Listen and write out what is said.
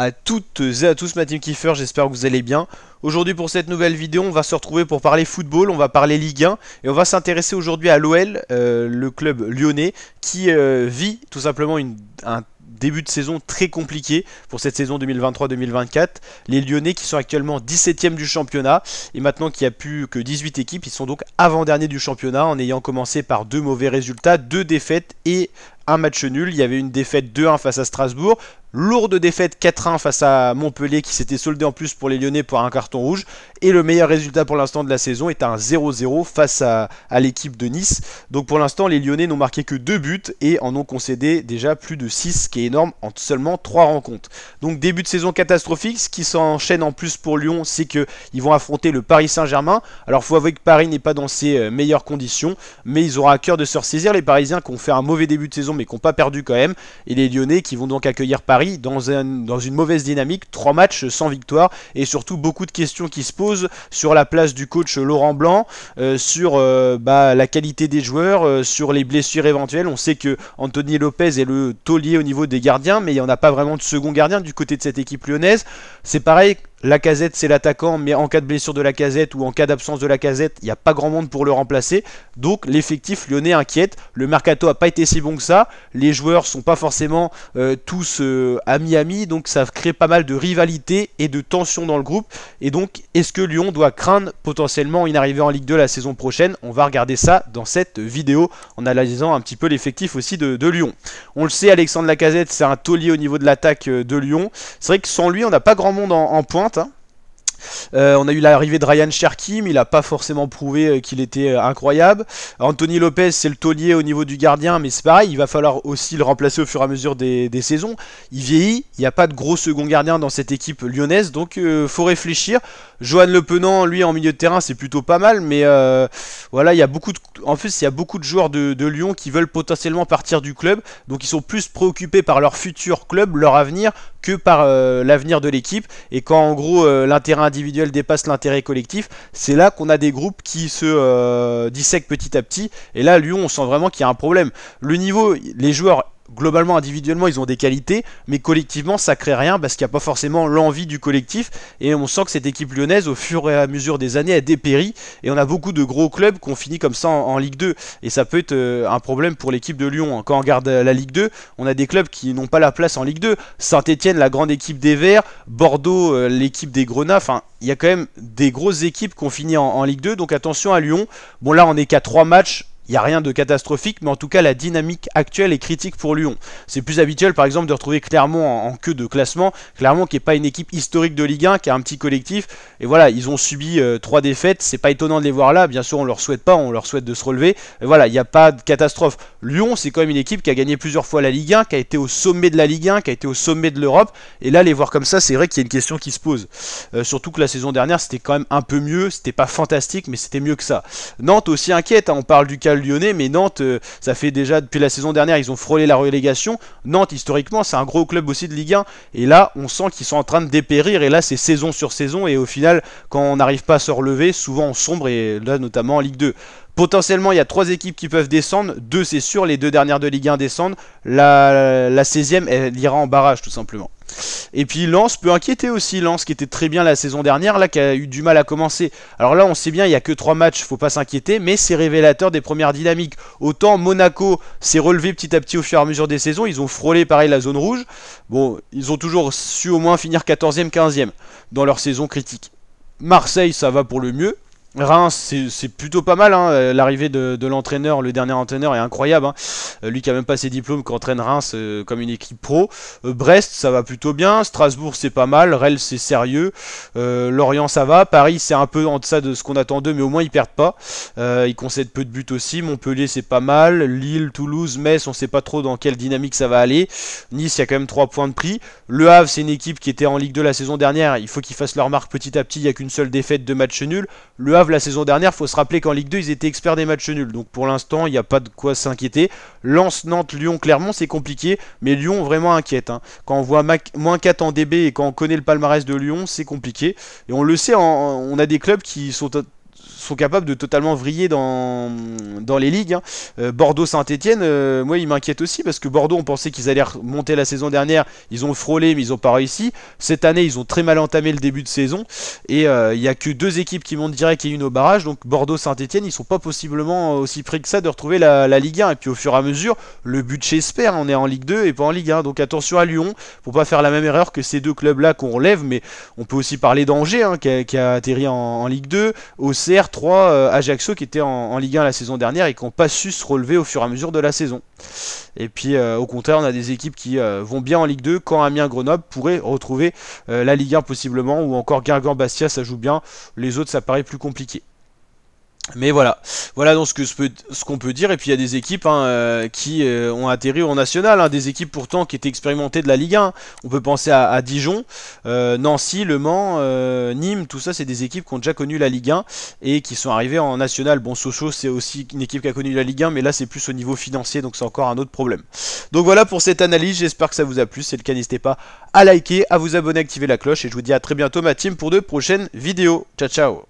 à toutes et à tous ma team Kiefer, j'espère que vous allez bien. Aujourd'hui pour cette nouvelle vidéo, on va se retrouver pour parler football, on va parler Ligue 1 et on va s'intéresser aujourd'hui à l'OL, le club lyonnais qui vit tout simplement un début de saison très compliqué pour cette saison 2023-2024. Les Lyonnais qui sont actuellement 17e du championnat et maintenant qu'il n'y a plus que 18 équipes, ils sont donc avant-derniers du championnat en ayant commencé par deux mauvais résultats, deux défaites et un match nul. Il y avait une défaite 2-1 face à Strasbourg, lourde défaite 4-1 face à Montpellier qui s'était soldée en plus pour les Lyonnais pour un carton rouge, et le meilleur résultat pour l'instant de la saison est un 0-0 face à l'équipe de Nice. Donc pour l'instant les Lyonnais n'ont marqué que 2 buts et en ont concédé déjà plus de 6, ce qui est énorme en seulement 3 rencontres. Donc début de saison catastrophique. Ce qui s'enchaîne en plus pour Lyon, c'est qu'ils vont affronter le Paris Saint-Germain. Alors faut avouer que Paris n'est pas dans ses meilleures conditions, mais ils auront à cœur de se ressaisir, les Parisiens qui ont fait un mauvais début de saison mais qui n'ont pas perdu quand même, et les Lyonnais qui vont donc accueillir Paris dans une mauvaise dynamique, 3 matchs sans victoire et surtout beaucoup de questions qui se posent sur la place du coach Laurent Blanc, sur la qualité des joueurs, sur les blessures éventuelles. On sait que Anthony Lopez est le taulier au niveau des gardiens, mais il n'y en a pas vraiment de second gardien du côté de cette équipe lyonnaise. C'est pareil. Lacazette c'est l'attaquant, mais en cas de blessure de Lacazette ou en cas d'absence de Lacazette, il n'y a pas grand monde pour le remplacer. Donc l'effectif lyonnais inquiète. Le mercato n'a pas été si bon que ça. Les joueurs sont pas forcément tous amis, donc ça crée pas mal de rivalité et de tension dans le groupe. Et donc est-ce que Lyon doit craindre potentiellement une arrivée en Ligue 2 la saison prochaine? On va regarder ça dans cette vidéo en analysant un petit peu l'effectif aussi de Lyon. On le sait, Alexandre Lacazette c'est un taulier au niveau de l'attaque de Lyon. C'est vrai que sans lui on n'a pas grand monde en pointe. On a eu l'arrivée de Ryan Cherki, mais il n'a pas forcément prouvé qu'il était incroyable. Anthony Lopez, c'est le taulier au niveau du gardien, mais c'est pareil, il va falloir aussi le remplacer au fur et à mesure des saisons. Il vieillit, il n'y a pas de gros second gardien dans cette équipe lyonnaise, donc faut réfléchir. Johan Le Penant, lui, en milieu de terrain, c'est plutôt pas mal, mais voilà, il y a beaucoup de joueurs de Lyon qui veulent potentiellement partir du club, donc ils sont plus préoccupés par leur futur club, leur avenir, que par l'avenir de l'équipe. Et quand en gros l'intérêt individuel dépasse l'intérêt collectif, c'est là qu'on a des groupes qui se dissèquent petit à petit. Et là Lyon, on sent vraiment qu'il y a un problème. Le niveau, les joueurs globalement individuellement ils ont des qualités, mais collectivement ça crée rien parce qu'il n'y a pas forcément l'envie du collectif, et on sent que cette équipe lyonnaise au fur et à mesure des années a dépéri, et on a beaucoup de gros clubs qui ont fini comme ça en Ligue 2, et ça peut être un problème pour l'équipe de Lyon. Quand on regarde la Ligue 2, on a des clubs qui n'ont pas la place en Ligue 2, Saint-Etienne la grande équipe des Verts, Bordeaux l'équipe des Grenats, enfin il y a quand même des grosses équipes qui ont fini en Ligue 2, donc attention à Lyon. Bon là on est qu'à 3 matchs, il n'y a rien de catastrophique, mais en tout cas la dynamique actuelle est critique pour Lyon. C'est plus habituel par exemple de retrouver Clermont en queue de classement. Clermont qui n'est pas une équipe historique de Ligue 1, qui a un petit collectif. Et voilà, ils ont subi 3 défaites. C'est pas étonnant de les voir là. Bien sûr on leur souhaite pas, on leur souhaite de se relever. Et voilà, il n'y a pas de catastrophe. Lyon c'est quand même une équipe qui a gagné plusieurs fois la Ligue 1, qui a été au sommet de la Ligue 1, qui a été au sommet de l'Europe. Et là les voir comme ça, c'est vrai qu'il y a une question qui se pose. Surtout que la saison dernière c'était quand même un peu mieux. C'était pas fantastique, mais c'était mieux que ça. Nantes aussi inquiète, hein. On parle du cas lyonnais, mais Nantes, ça fait déjà depuis la saison dernière, ils ont frôlé la relégation. Nantes, historiquement, c'est un gros club aussi de Ligue 1, et là, on sent qu'ils sont en train de dépérir, et là, c'est saison sur saison, et au final, quand on n'arrive pas à se relever, souvent on sombre, et là, notamment en Ligue 2. Potentiellement, il y a 3 équipes qui peuvent descendre, 2 c'est sûr, les 2 dernières de Ligue 1 descendent, la 16e, elle ira en barrage, tout simplement. Et puis Lens peut inquiéter aussi, Lens qui était très bien la saison dernière, là qui a eu du mal à commencer. Alors là on sait bien, il n'y a que 3 matchs, faut pas s'inquiéter, mais c'est révélateur des premières dynamiques. Autant Monaco s'est relevé petit à petit au fur et à mesure des saisons, ils ont frôlé pareil la zone rouge. Bon, ils ont toujours su au moins finir 14e, 15e dans leur saison critique. Marseille ça va pour le mieux. Reims c'est plutôt pas mal, hein. L'arrivée de l'entraîneur, le dernier entraîneur est incroyable, hein. Lui qui a même pas ses diplômes, qui entraîne Reims comme une équipe pro. Brest ça va plutôt bien, Strasbourg c'est pas mal, Rennes c'est sérieux, Lorient ça va, Paris c'est un peu en deçà de ce qu'on attend d'eux, mais au moins ils perdent pas, ils concèdent peu de buts aussi, Montpellier c'est pas mal, Lille, Toulouse, Metz on sait pas trop dans quelle dynamique ça va aller, Nice il y a quand même 3 points de prix, Le Havre c'est une équipe qui était en Ligue 2 la saison dernière, il faut qu'ils fassent leur marque petit à petit, il n'y a qu'une seule défaite, 2 matchs nuls. Le Havre la saison dernière, faut se rappeler qu'en Ligue 2 ils étaient experts des matchs nuls, donc pour l'instant il n'y a pas de quoi s'inquiéter. Lens, Nantes, Lyon, Clermont c'est compliqué, mais Lyon vraiment inquiète, hein. Quand on voit moins 4 en DB et quand on connaît le palmarès de Lyon, c'est compliqué, et on le sait, on a des clubs qui sont sont capables de totalement vriller dans les ligues. Hein. Bordeaux-Saint-Etienne, moi il m'inquiète aussi parce que Bordeaux, on pensait qu'ils allaient remonter la saison dernière, ils ont frôlé mais ils n'ont pas réussi. Cette année, ils ont très mal entamé le début de saison et il n'y a que 2 équipes qui montent direct et une au barrage, donc Bordeaux-Saint-Etienne, ils sont pas possiblement aussi près que ça de retrouver la Ligue 1. Et puis au fur et à mesure, le budget espère, on est en Ligue 2 et pas en Ligue 1, donc attention à Lyon, pour pas faire la même erreur que ces 2 clubs-là qu'on relève, mais on peut aussi parler d'Angers hein, qui a atterri en Ligue 2, OCR 3, Ajaccio qui était en Ligue 1 la saison dernière et qui n'ont pas su se relever au fur et à mesure de la saison. Et puis au contraire, on a des équipes qui vont bien en Ligue 2, quand Amiens-Grenoble pourrait retrouver la Ligue 1 possiblement, ou encore Guingamp-Bastia, ça joue bien, les autres ça paraît plus compliqué. Mais voilà donc ce qu'on peut dire. Et puis il y a des équipes hein, qui ont atterri au national, hein, des équipes pourtant qui étaient expérimentées de la Ligue 1. On peut penser à Dijon, Nancy, Le Mans, Nîmes, tout ça c'est des équipes qui ont déjà connu la Ligue 1 et qui sont arrivées en national. Bon, Sochaux c'est aussi une équipe qui a connu la Ligue 1, mais là c'est plus au niveau financier, donc c'est encore un autre problème. Donc voilà pour cette analyse, j'espère que ça vous a plu. Si c'est le cas, n'hésitez pas à liker, à vous abonner, à activer la cloche, et je vous dis à très bientôt ma team pour de prochaines vidéos. Ciao ciao.